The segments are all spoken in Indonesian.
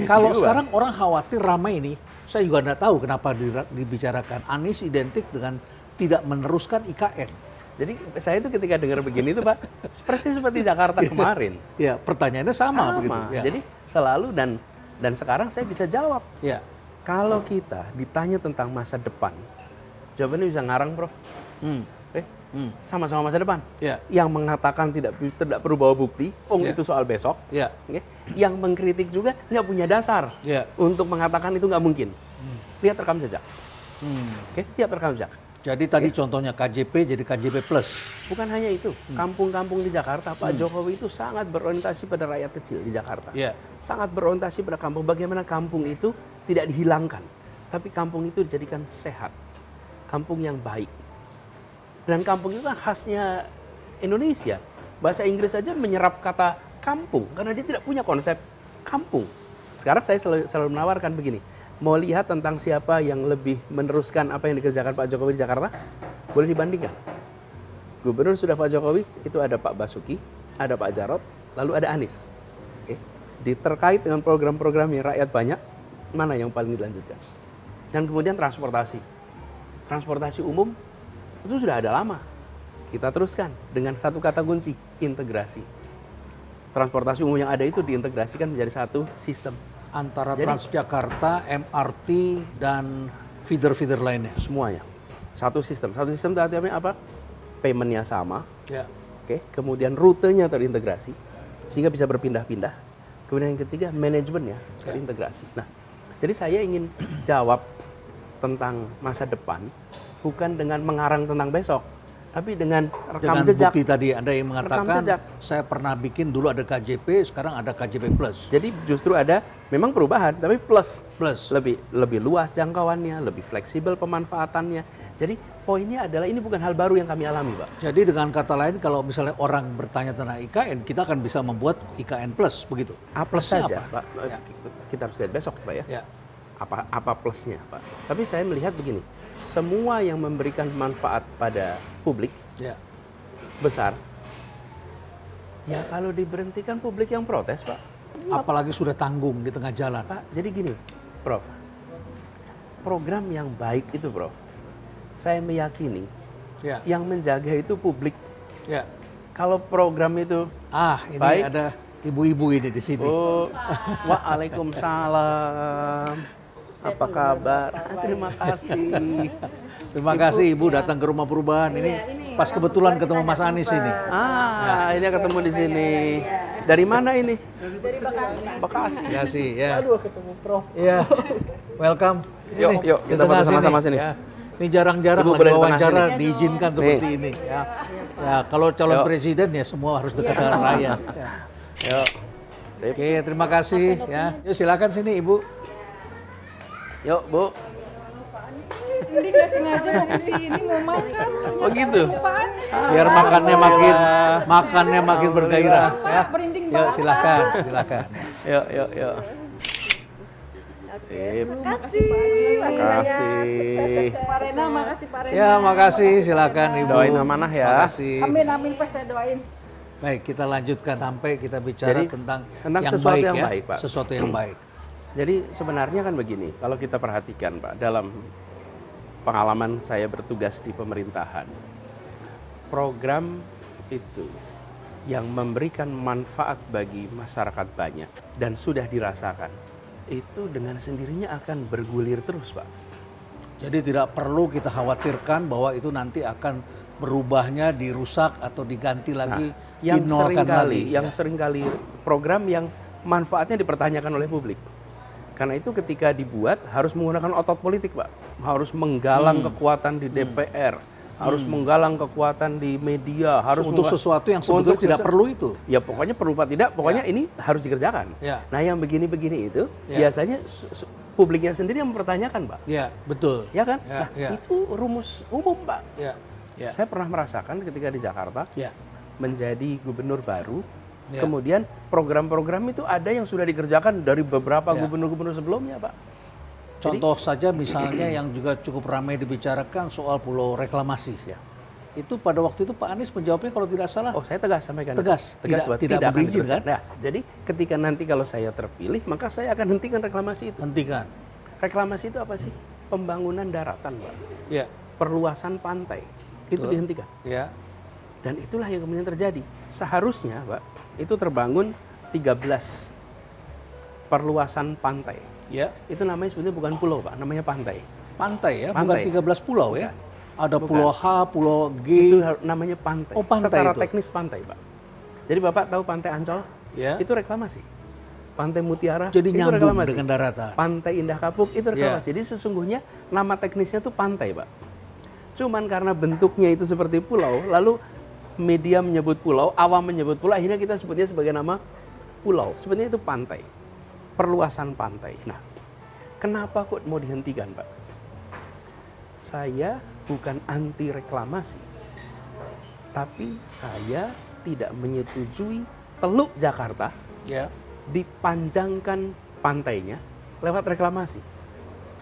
Kalau diubah. sekarang orang khawatir ramai ini, saya juga nggak tahu kenapa dibicarakan. Anies identik dengan tidak meneruskan IKN. Jadi saya itu ketika dengar begini itu Pak, persis seperti Jakarta kemarin. Ya, pertanyaannya sama begitu. Ya. Jadi selalu dan sekarang saya bisa jawab. Ya. Kalau kita ditanya tentang masa depan, jawabannya bisa ngarang, Prof. Sama-sama masa depan. Ya. Yang mengatakan tidak perlu bawa bukti, itu soal besok. Ya. Yang mengkritik juga nggak punya dasar untuk mengatakan itu nggak mungkin. Lihat rekam jejak. Lihat rekam jejak. Jadi tadi contohnya KJP jadi KJP plus. Bukan hanya itu, kampung-kampung di Jakarta, Pak Jokowi itu sangat berorientasi pada rakyat kecil di Jakarta. Sangat berorientasi pada kampung. Bagaimana kampung itu tidak dihilangkan, tapi kampung itu dijadikan sehat. Kampung yang baik. Dan kampung itu kan khasnya Indonesia. Bahasa Inggris saja menyerap kata kampung, karena dia tidak punya konsep kampung. Sekarang saya selalu menawarkan begini. Mau lihat tentang siapa yang lebih meneruskan apa yang dikerjakan Pak Jokowi di Jakarta? Boleh dibandingkan. Gubernur sudah Pak Jokowi, itu ada Pak Basuki, ada Pak Jarot, lalu ada Anies. Terkait dengan program-program yang rakyat banyak, mana yang paling dilanjutkan? Dan kemudian transportasi. Transportasi umum, itu sudah ada lama. Kita teruskan dengan satu kata kunci, integrasi. Transportasi umum yang ada itu diintegrasikan menjadi satu sistem. Antara Transjakarta, MRT, dan feeder-feeder lainnya. Semuanya. Satu sistem. Satu sistem itu artinya apa? Payment-nya sama. Kemudian rutenya terintegrasi. Sehingga bisa berpindah-pindah. Kemudian yang ketiga, manajemennya terintegrasi. Nah, jadi saya ingin jawab tentang masa depan. Bukan dengan mengarang tentang besok. Tapi dengan rekam jejak. Bukti tadi ada yang mengatakan saya pernah bikin dulu ada KJP, sekarang ada KJP plus. Jadi justru ada memang perubahan, tapi plus. Lebih luas jangkauannya, lebih fleksibel pemanfaatannya. Jadi poinnya adalah ini bukan hal baru yang kami alami, Pak. Jadi dengan kata lain kalau misalnya orang bertanya tentang IKN, kita akan bisa membuat IKN plus begitu. A plus saja, Pak. Kita harus lihat besok, Pak ya. Apa plusnya, Pak? Tapi saya melihat begini. Semua yang memberikan manfaat pada publik besar, ya kalau diberhentikan publik yang protes, Pak. Apalagi sudah tanggung di tengah jalan. Pak, jadi gini, Prof. Program yang baik itu, Prof. Saya meyakini yang menjaga itu publik. Kalau program itu ini baik, ada ibu-ibu ini di sini. Waalaikumsalam. Apa kabar? Terima kasih. Terima kasih Ibu datang ke rumah perubahan. Ini pas kebetulan ketemu Mas Anies ini. Ini ketemu di sini. Dari mana ini? Dari Bekasi. Bekasi, ya. Aduh, ketemu Prof. Iya. Welcome. Yuk, kita foto sama-sama sini. Ini jarang-jarang lagi wawancara diizinkan seperti ini. Ya, kalau calon presiden ya semua harus dekat dengan rakyat. Yuk. Oke, terima kasih ya. Yuk silakan sini Ibu. Yuk, Bu. Ini nggak sengaja mau kesini mau makan. Oh gitu. Biar makannya makin bergairah. Ya. Yuk silakan. Yuk. Makasih. Pak Rena, makasih Pak Rena. Ya, makasih. Silakan Ibu. Doain amanah ya. Makasih. Amin, pas saya doain. Baik, kita lanjutkan sampai kita bicara tentang yang sesuatu baik, yang ya. baik, Pak. Sesuatu yang baik. Jadi sebenarnya kan begini, kalau kita perhatikan Pak, dalam pengalaman saya bertugas di pemerintahan, program itu yang memberikan manfaat bagi masyarakat banyak dan sudah dirasakan, itu dengan sendirinya akan bergulir terus, Pak. Jadi tidak perlu kita khawatirkan bahwa itu nanti akan berubahnya, dirusak atau diganti lagi, dinolkan lagi. Yang seringkali program yang manfaatnya dipertanyakan oleh publik. Karena itu ketika dibuat harus menggunakan otot politik, Pak. Harus menggalang kekuatan di DPR, harus menggalang kekuatan di media, harus untuk sesuatu yang sebetulnya tidak perlu itu. Ya pokoknya perlu apa tidak, pokoknya ini harus dikerjakan. Nah yang begini-begini itu biasanya publiknya sendiri yang mempertanyakan, Pak. Ya, betul. Ya kan? Itu rumus umum, Pak. Saya pernah merasakan ketika di Jakarta menjadi gubernur baru. Kemudian program-program itu ada yang sudah dikerjakan dari beberapa gubernur-gubernur sebelumnya, Pak. Contoh saja misalnya yang juga cukup ramai dibicarakan soal pulau reklamasi. Itu pada waktu itu Pak Anies menjawabnya kalau tidak salah. Oh, saya tegas sampaikan. Tegas, tidak akan berizin diteruskan. kan? Nah, jadi ketika nanti kalau saya terpilih, maka saya akan hentikan reklamasi itu. Hentikan. Reklamasi itu apa sih? Pembangunan daratan, Pak. Ya. Perluasan pantai. Itu dihentikan. Ya. Dan itulah yang kemudian terjadi. Seharusnya, Pak, itu terbangun 13 perluasan pantai. Ya. Itu namanya sebenarnya bukan pulau, Pak, namanya pantai. Pantai ya, Pantai. bukan 13 pulau ya. Ada Bukan. pulau H, pulau G. Itu namanya pantai. Oh, pantai secara itu. teknis pantai, Pak. Jadi Bapak tahu Pantai Ancol? Ya. Itu reklamasi. Pantai Mutiara Jadi itu nyambung reklamasi. dengan daratan. Pantai Indah Kapuk itu reklamasi. Ya. Jadi sesungguhnya nama teknisnya itu pantai, Pak. Cuman karena bentuknya itu seperti pulau, lalu media menyebut pulau, awam menyebut pulau, akhirnya kita sebutnya sebagai nama pulau. Sebenarnya itu pantai. Perluasan pantai. Nah, kenapa kok mau dihentikan, Pak? Saya bukan anti reklamasi, tapi saya tidak menyetujui Teluk Jakarta Ya. dipanjangkan pantainya lewat reklamasi.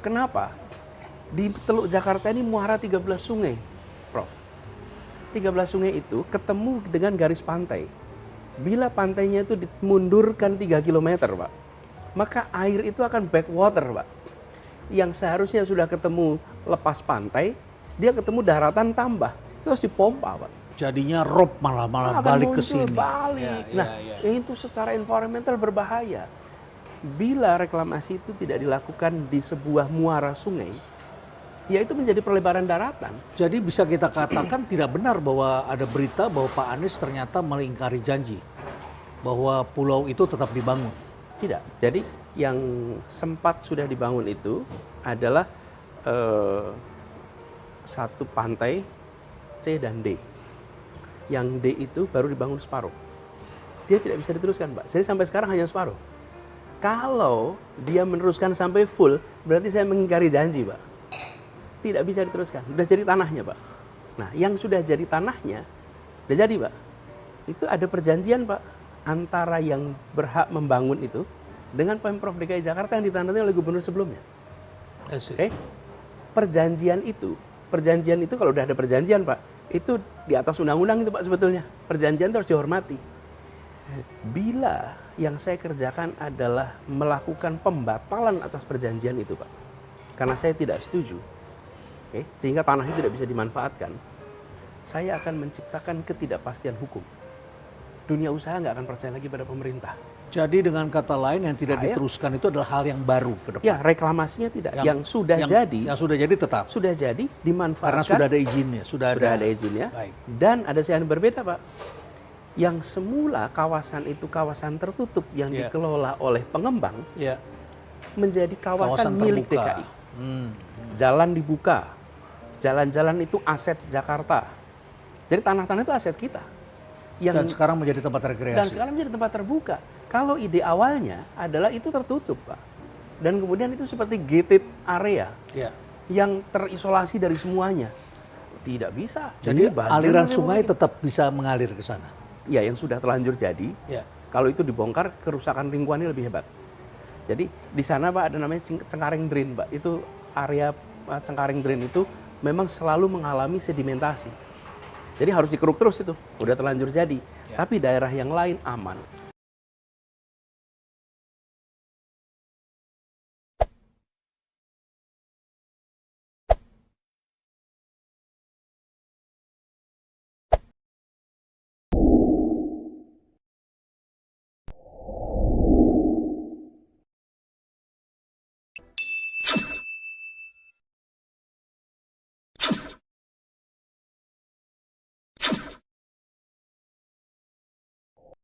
Kenapa? Di Teluk Jakarta ini muara 13 sungai, Prof. 13 sungai itu ketemu dengan garis pantai. Bila pantainya itu dimundurkan 3 km, Pak, maka air itu akan backwater, Pak. Yang seharusnya sudah ketemu lepas pantai, dia ketemu daratan tambah. Itu harus dipompa, Pak. Jadinya rob malah Akan balik ke muncul, sini. balik. Ya, Nah, ya. itu secara environmental berbahaya. Bila reklamasi itu tidak dilakukan di sebuah muara sungai, ya itu menjadi perlebaran daratan. Jadi bisa kita katakan tidak benar bahwa ada berita bahwa Pak Anies ternyata melingkari janji bahwa pulau itu tetap dibangun. Tidak. Jadi yang sempat sudah dibangun itu adalah satu pantai C dan D. Yang D itu baru dibangun separuh. Dia tidak bisa diteruskan, Pak. Jadi sampai sekarang hanya separuh. Kalau dia meneruskan sampai full, berarti saya mengingkari janji, Pak. Tidak bisa diteruskan. Sudah jadi tanahnya, Pak. Nah, yang sudah jadi tanahnya, sudah jadi, Pak. Itu ada perjanjian, Pak, antara yang berhak membangun itu dengan Pemprov DKI Jakarta yang ditandatangani oleh gubernur sebelumnya. Oke? Perjanjian itu kalau udah ada perjanjian, Pak, itu di atas undang-undang itu, Pak, sebetulnya. Perjanjian itu harus dihormati. Bila yang saya kerjakan adalah melakukan pembatalan atas perjanjian itu, Pak, karena saya tidak setuju, oke, sehingga tanah itu tidak bisa dimanfaatkan, saya akan menciptakan ketidakpastian hukum. Dunia usaha nggak akan percaya lagi pada pemerintah. Jadi dengan kata lain yang tidak diteruskan itu adalah hal yang baru ke depan. Ya, reklamasinya tidak. Yang sudah jadi. Yang sudah jadi tetap. Sudah jadi dimanfaatkan. Karena sudah ada izinnya. Sudah ada izinnya. Baik. Dan ada yang berbeda, Pak. Yang semula kawasan itu kawasan tertutup yang dikelola oleh pengembang menjadi kawasan milik DKI. Jalan dibuka. Jalan-jalan itu aset Jakarta. Jadi tanah-tanah itu aset kita. Dan sekarang menjadi tempat rekreasi. Dan sekarang menjadi tempat terbuka. Kalau ide awalnya adalah itu tertutup, Pak. Dan kemudian itu seperti gated area yang terisolasi dari semuanya. Tidak bisa. Jadi aliran sungai tetap bisa mengalir ke sana. Ya, yang sudah terlanjur jadi. Kalau itu dibongkar, kerusakan lingkungannya lebih hebat. Jadi di sana, Pak, ada namanya Cengkareng Drain, Pak. Itu area Cengkareng Drain itu memang selalu mengalami sedimentasi. Jadi harus dikeruk terus itu. Udah terlanjur jadi. Tapi daerah yang lain aman.